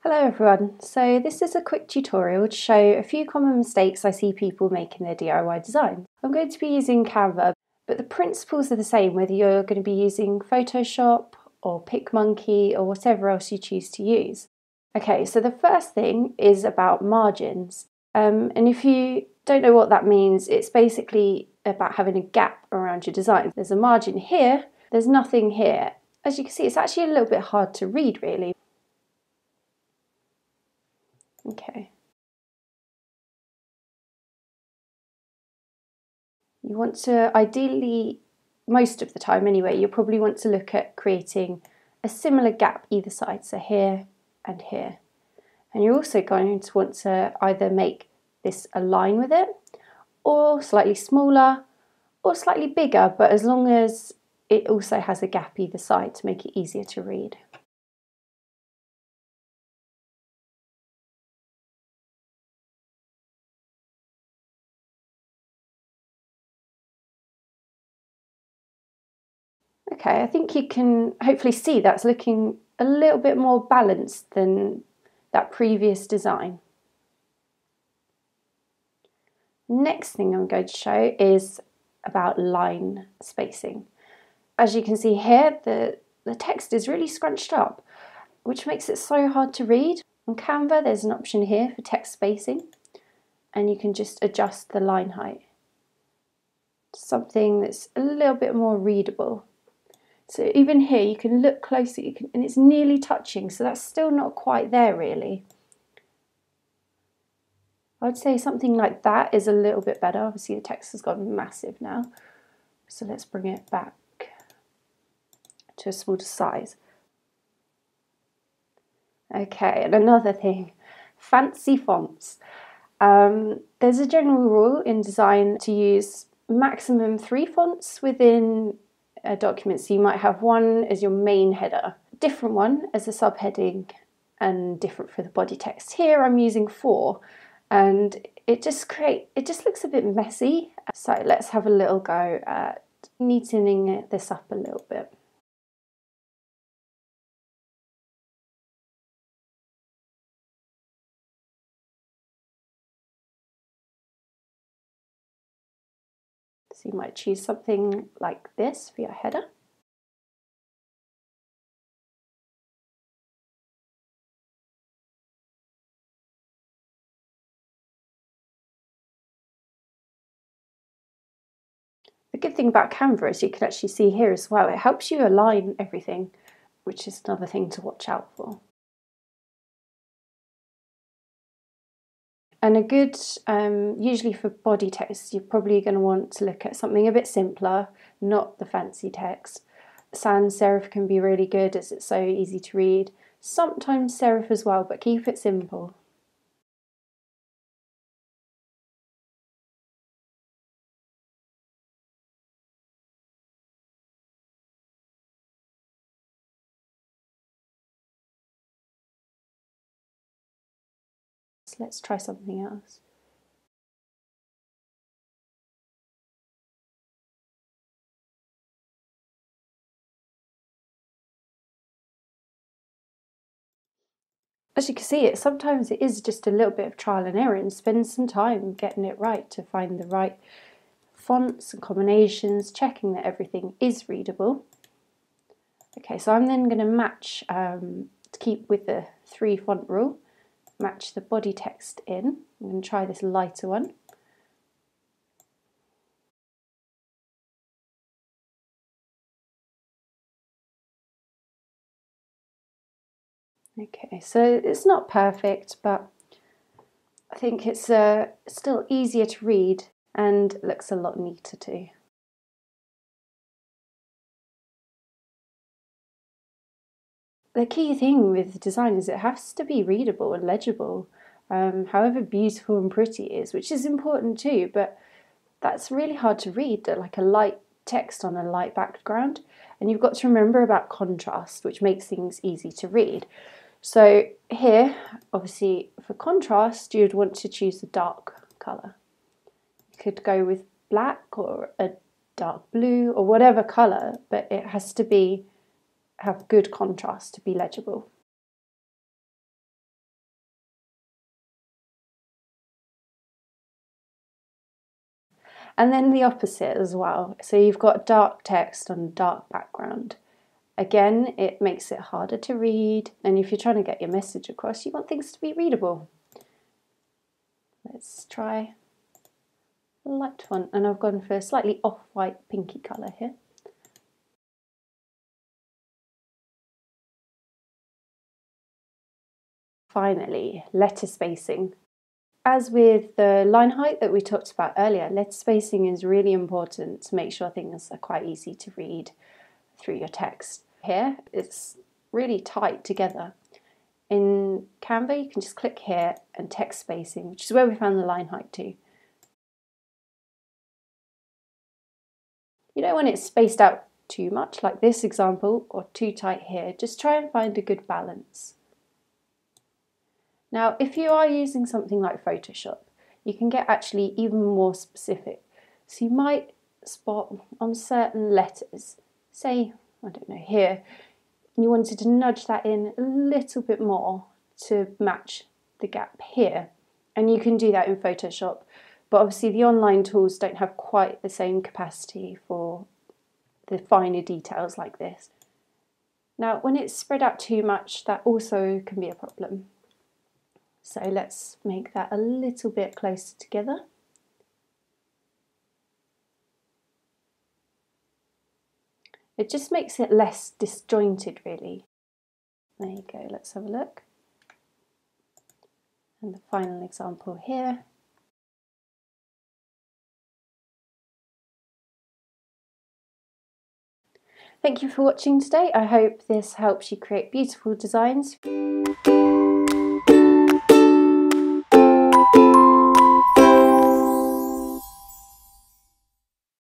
Hello everyone, so this is a quick tutorial to show a few common mistakes I see people make in their DIY design. I'm going to be using Canva, but the principles are the same whether you're going to be using Photoshop or PicMonkey or whatever else you choose to use. Okay, so the first thing is about margins, and if you don't know what that means, it's basically about having a gap around your design. There's a margin here, there's nothing here. As you can see, it's actually a little bit hard to read really. Okay. You want to, ideally, most of the time anyway, you'll probably want to look at creating a similar gap either side, so here and here. And you're also going to want to either make this align with it, or slightly smaller, or slightly bigger, but as long as it also has a gap either side to make it easier to read. Okay, I think you can hopefully see that's looking a little bit more balanced than that previous design. Next thing I'm going to show is about line spacing. As you can see here, the text is really scrunched up, which makes it so hard to read. On Canva, there's an option here for text spacing, and you can just adjust the line height to something that's a little bit more readable. So even here, you can look closely, and it's nearly touching, so that's still not quite there really. I would say something like that is a little bit better. Obviously the text has gone massive now, so let's bring it back to a smaller size. Okay, and another thing, fancy fonts. There's a general rule in design to use maximum 3 fonts within a document, so you might have one as your main header, different one as a subheading, and different for the body text. Here I'm using 4, and it just looks a bit messy. So let's have a little go at neatening this up a little bit. So you might choose something like this for your header. The good thing about Canva is you can actually see here as well, it helps you align everything, which is another thing to watch out for. And a good, usually for body text, you're probably going to want to look at something a bit simpler, not the fancy text. Sans serif can be really good as it's so easy to read. Sometimes serif as well, but keep it simple. So let's try something else. As you can see, sometimes it is just a little bit of trial and error, and spend some time getting it right to find the right fonts and combinations, checking that everything is readable. Okay, so I'm then going to match, to keep with the 3 font rule, match the body text in. I'm going to try this lighter one. Okay, so it's not perfect, but I think it's still easier to read and looks a lot neater too. The key thing with design is it has to be readable and legible, however beautiful and pretty it is, which is important too, but that's really hard to read, like a light text on a light background. And you've got to remember about contrast, which makes things easy to read. So here, obviously for contrast, you'd want to choose a dark colour. You could go with black or a dark blue or whatever colour, but it has to have good contrast to be legible. And then the opposite as well. So you've got dark text on a dark background. Again, it makes it harder to read, and if you're trying to get your message across, you want things to be readable. Let's try a light one, and I've gone for a slightly off-white pinky colour here. Finally, letter spacing. As with the line height that we talked about earlier, letter spacing is really important to make sure things are quite easy to read through your text. Here, it's really tight together. In Canva, you can just click here and text spacing, which is where we found the line height too. You don't want it spaced out too much, like this example, or too tight here. Just try and find a good balance. Now, if you are using something like Photoshop, you can get actually even more specific. So you might spot on certain letters, say, I don't know, here, you wanted to nudge that in a little bit more to match the gap here. And you can do that in Photoshop, but obviously the online tools don't have quite the same capacity for the finer details like this. Now, when it's spread out too much, that also can be a problem. So let's make that a little bit closer together. It just makes it less disjointed, really. There you go, let's have a look. And the final example here. Thank you for watching today. I hope this helps you create beautiful designs.